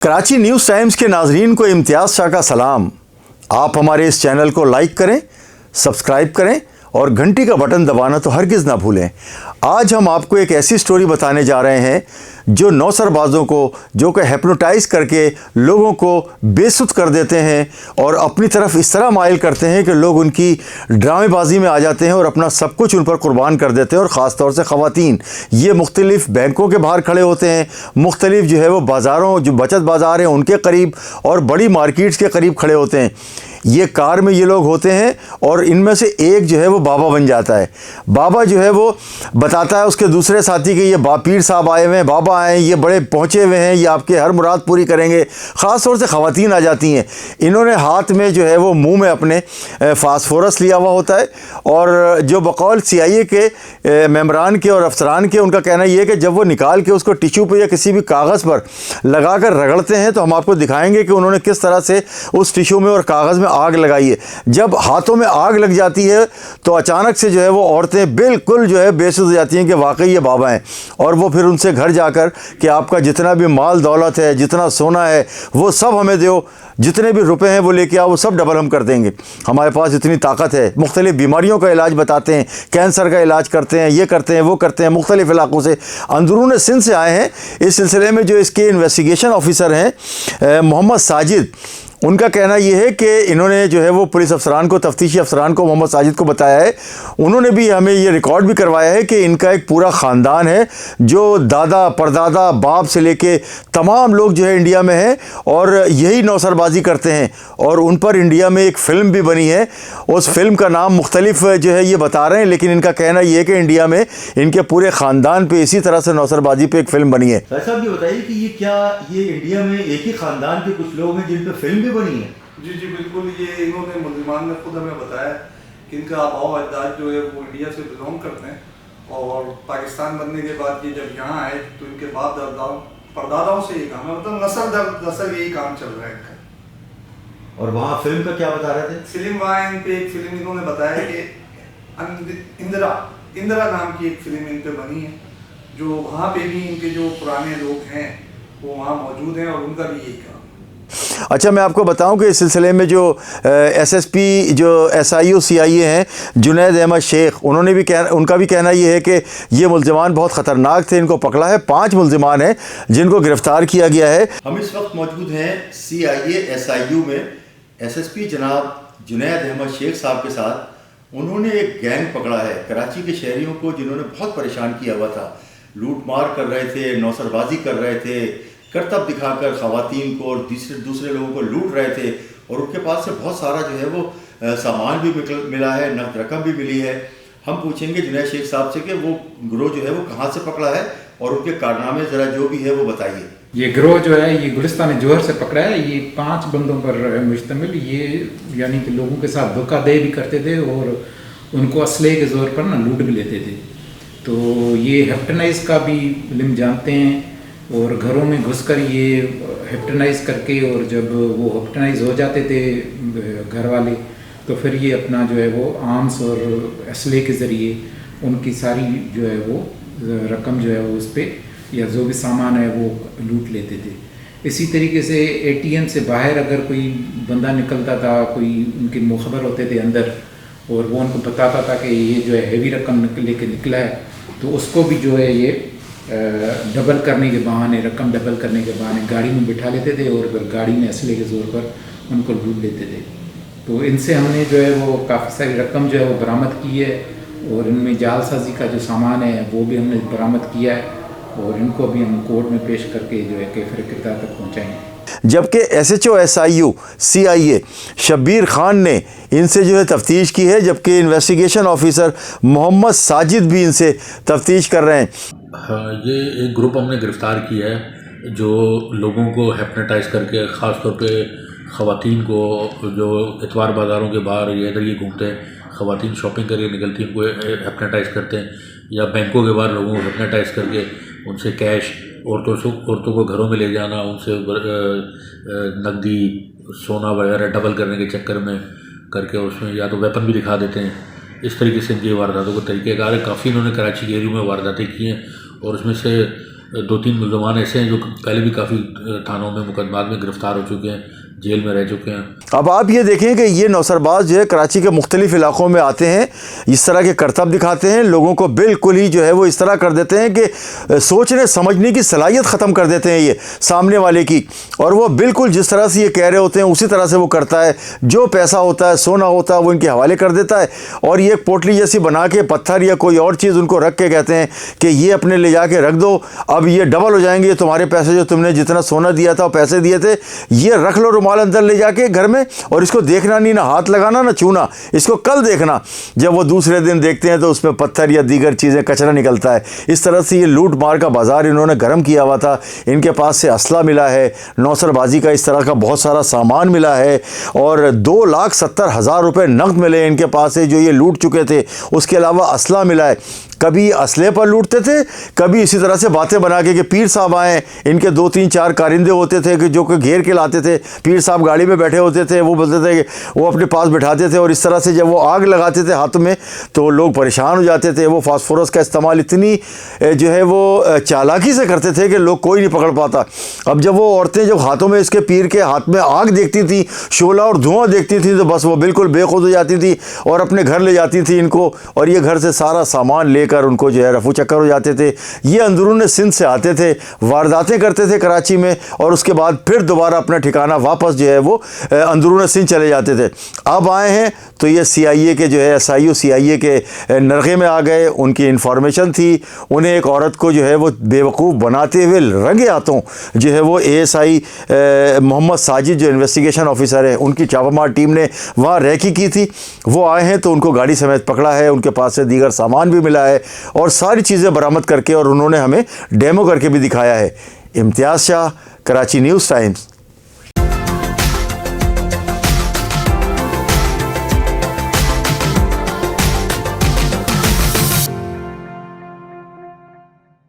Karachi news times के नाजरीन को इम्तियाज़ शाह का सलाम। आप हमारे इस चैनल को लाइक करें, सब्सक्राइब करें और घंटी का बटन दबाना तो हरगिज़ ना भूलें। आज हम आपको एक ऐसी स्टोरी बताने जा रहे हैं जो नौसरबाजों को जो कि हिप्नोटाइज करके लोगों को बेसुध कर देते हैं और अपनी तरफ इस तरह माइल करते हैं कि लोग उनकी ड्रामेबाजी में आ जाते हैं और अपना सब कुछ उन पर कुर्बान कर देते हैं। और ख़ास तौर से ख़वातीन ये मुख्तलिफ़ बैंकों के बाहर खड़े होते हैं, मुख्तलिफ़ जो है वो बाज़ारों, जो बचत बाज़ार हैं उनके करीब और बड़ी मार्केट्स के करीब खड़े होते हैं। ये कार में ये लोग होते हैं और इनमें से एक जो है वो बाबा बन जाता है। बाबा जो है वो बताता है उसके दूसरे साथी के ये पीर साहब आए हुए हैं, बाबा आए हैं, ये बड़े पहुँचे हुए हैं, ये आपके हर मुराद पूरी करेंगे। ख़ास तौर से ख़वातीन आ जाती हैं। इन्होंने हाथ में जो है वो मुंह में अपने फास्फोरस लिया हुआ होता है और जो बकौल CIA के मेम्बरान के और अफसरान के उनका कहना ये है कि जब वो निकाल के उसको टिश्यू पर या किसी भी कागज़ पर लगा कर रगड़ते हैं तो हम आपको दिखाएंगे कि उन्होंने किस तरह से उस टिश्यू में और कागज़ में आग लगाई है। जब हाथों में आग लग जाती है तो अचानक से जो है वो औरतें बिल्कुल जो है बेसुध हो जाती हैं कि वाकई ये बाबा हैं। और वो फिर उनसे घर जाकर कि आपका जितना भी माल दौलत है, जितना सोना है वो सब हमें दो, जितने भी रुपए हैं वो लेके आओ, वो सब डबल हम कर देंगे, हमारे पास इतनी ताकत है। मुख्तलिफ़ बीमारियों का इलाज बताते हैं, कैंसर का इलाज करते हैं, ये करते हैं, वो करते हैं। मुख्तलिफ़ इलाक़ों से, अंदरून सिंध से आए हैं। इस सिलसिले में जो इसके इन्वेस्टिगेशन ऑफिसर हैं मोहम्मद साजिद, उनका कहना यह है कि इन्होंने जो है वो पुलिस अफसरान को, तफ्तीशी अफसरान को, मोहम्मद साजिद को बताया है। उन्होंने भी हमें ये रिकॉर्ड भी करवाया है कि इनका एक पूरा ख़ानदान है जो दादा परदादा बाप से लेके तमाम लोग जो है इंडिया में हैं और यही नौसरबाजी करते हैं। और उन पर इंडिया में एक फ़िल्म भी बनी है, उस फिल्म का नाम मुख्तलिफ जो है ये बता रहे हैं, लेकिन इनका कहना यह है कि इंडिया में इनके पूरे ख़ानदान पर इसी तरह से नौसरबाजी पर एक फ़िल्म बनी है। साहब ये बताइए कि ये इंडिया में एक ही ख़ानदान के कुछ लोग हैं जिन पर फिल्म बनी है? जी जी बिल्कुल। ये इन्होंने मुल्ज़िमान ने खुद हमें बताया कि इनका आबाओ अजदाद जो है वो इंडिया से बिलोंग करते हैं और पाकिस्तान बनने के बाद ये जब यहाँ आए तो इनके बाप दादाओं परदादाओं से ये काम है, मतलब नस्ल दर नस्ल यही काम चल रहा है इनका। और वहाँ फिल्म का क्या बता रहे थे? फिल्म वहाँ इन पे एक फिल्म इन्होंने बताया कि इंदिरा नाम की एक फिल्म इन पे बनी है, जो वहाँ पे भी इनके जो पुराने लोग हैं वो वहाँ मौजूद हैं और उनका भी यही काम। अच्छा, मैं आपको बताऊं कि इस सिलसिले में जो SSP जो SIU CIA हैं जुनैद अहमद शेख, उनका भी कहना ये है कि ये मुल्ज़िमान बहुत ख़तरनाक थे, इनको पकड़ा है। 5 मुल्ज़िमान हैं जिनको गिरफ़्तार किया गया है। हम इस वक्त मौजूद हैं CIA SIU में SSP जनाब जुनैद अहमद शेख साहब के साथ। उन्होंने एक गैंग पकड़ा है कराची के शहरियों को जिन्होंने बहुत परेशान किया हुआ था, लूट मार कर रहे थे, नौसरबाजी कर रहे थे, करतब दिखाकर ख़वातीन को और दूसरे लोगों को लूट रहे थे। और उनके पास से बहुत सारा जो है वो सामान भी मिला है, नकद रकम भी मिली है। हम पूछेंगे जुनैद शेख साहब से कि वो गिरोह जो है वो कहाँ से पकड़ा है और उनके कारनामे ज़रा जो भी है वो बताइए। ये गिरोह जो है ये गुलिस्तान जोहर से पकड़ा है। ये 5 बंदों पर मुश्तमिल, ये यानी कि लोगों के साथ धोखाधड़ी भी करते थे और उनको असले के ज़ोर पर ना लूट भी लेते थे। तो ये हिप्नोटाइज का भी इल्म जानते हैं और घरों में घुसकर ये हिप्नोटाइज करके, और जब वो हिप्नोटाइज हो जाते थे घर वाले तो फिर ये अपना जो है वो आर्म्स और असले के ज़रिए उनकी सारी जो है वो रकम जो है वो उस पर या जो भी सामान है वो लूट लेते थे। इसी तरीके से ATM से बाहर अगर कोई बंदा निकलता था, कोई उनके मुखबर होते थे अंदर और वो उनको बताता था कि ये जो है हेवी रकम लेके निकला है, तो उसको भी जो है ये डबल करने के बहाने, रकम डबल करने के बहाने गाड़ी में बिठा लेते थे और फिर गाड़ी में असले के ज़ोर पर उनको लूट लेते थे। तो इनसे हमने जो है वो काफ़ी सारी रकम जो है वो बरामद की है और इनमें जालसाजी का जो सामान है वो भी हमने बरामद किया है और इनको भी हम कोर्ट में पेश करके जो है कैफिर किरदार तक पहुँचाएँगे। जबकि SHO SIU CIA Shabbir Khan ने इनसे जो है तफ्तीश की है, जबकि इन्वेस्टिगेशन ऑफिसर मोहम्मद साजिद भी इनसे तफ्तीश कर रहे हैं। हाँ, ये एक ग्रुप हमने गिरफ़्तार किया है जो लोगों को हिप्नोटाइज करके, ख़ास तौर पे ख़वातीन को जो इतवार बाज़ारों के बाहर ये इधर ये घूमते हैं, ख़वातीन शॉपिंग करके निकलती हैं, उनको हिप्नोटाइज करते हैं, या बैंकों के बाहर लोगों को हिप्नोटाइज करके उनसे कैश, औरतों को घरों में ले जाना, उनसे नकदी सोना वगैरह डबल करने के चक्कर में करके उसमें या तो वेपन भी दिखा देते हैं। इस तरीके से इनकी वारदातों को तरीक़ेकार है। काफ़ी इन्होंने कराची के एरिया में वारदातें की हैं और उसमें से 2-3 मुलजमान ऐसे हैं जो पहले भी काफ़ी थानों में मुकदमात में गिरफ्तार हो चुके हैं, जेल में रह चुके हैं। अब आप ये देखें कि ये नौसरबाज जो है कराची के मुख्तलिफ इलाकों में आते हैं, इस तरह के करतब दिखाते हैं, लोगों को बिल्कुल ही जो है वो इस तरह कर देते हैं कि सोचने समझने की सलाहियत ख़त्म कर देते हैं ये सामने वाले की, और वो बिल्कुल जिस तरह से ये कह रहे होते हैं उसी तरह से वो करता है। जो पैसा होता है, सोना होता है, वो इनके हवाले कर देता है, और ये एक पोटली जैसी बना के पत्थर या कोई और चीज़ उनको रख के कहते हैं कि ये अपने ले जाके रख दो, अब ये डबल हो जाएंगे तुम्हारे पैसे, जो तुमने जितना सोना दिया था और पैसे दिए थे, ये रख लो रुमाल अंदर ले जाके घर में, और इसको देखना नहीं, ना हाथ लगाना ना छूना, इसको कल देखना। जब वो दूसरे दिन देखते हैं तो उसमें पत्थर या दीगर चीज़ें, कचरा निकलता है। इस तरह से ये लूट मार का बाजार इन्होंने गर्म किया हुआ था। इनके पास से असला मिला है, नौसरबाजी का इस तरह का बहुत सारा सामान मिला है, और 2,70,000 रुपये नकद मिले इनके पास से जो ये लूट चुके थे। उसके अलावा असला मिला है। कभी असले पर लूटते थे, कभी इसी तरह से बातें बना के कि पीर साहब आए, इनके 2-3-4 कारिंदे होते थे कि जो कि घेर के लाते थे। पीर साहब गाड़ी में बैठे होते थे, वो बोलते थे कि वो अपने पास बिठाते थे, और इस तरह से जब वो आग लगाते थे हाथों में तो लोग परेशान हो जाते थे। वो फास्फोरस का इस्तेमाल इतनी जो है वो चालाकी से करते थे कि लोग कोई नहीं पकड़ पाता। अब जब वो औरतें जब हाथों में इसके पीर के हाथ में आग देखती थी, शोला और धुआं देखती थी, तो बस वो बिल्कुल बेखुद हो जाती थी और अपने घर ले जाती थी इनको, और ये घर से सारा सामान लेकर उनको जो है रफू चक्कर हो जाते थे। ये अंदरून सिंध से आते थे, वारदातें करते थे कराची में, और उसके बाद फिर दोबारा अपना ठिकाना वापस जो है वो अंदरून सिंध चले जाते थे। अब आए हैं तो ये CIA के जो है SIU CIA के नरगे में आ गए। उनकी इन्फॉर्मेशन थी, उन्हें एक औरत को जो है वो बेवकूफ़ बनाते हुए रंगे हाथों जो है वो ASI मोहम्मद साजिद जो इन्वेस्टिगेशन ऑफिसर है, उनकी छापामार टीम ने वहाँ रैकी की थी। वो आए हैं तो उनको गाड़ी समेत पकड़ा है, उनके पास से दीगर सामान भी मिला है, और सारी चीज़ें बरामद करके और उन्होंने हमें डेमो करके भी दिखाया है। इम्तियाज़ शाह, कराची न्यूज़ टाइम्स।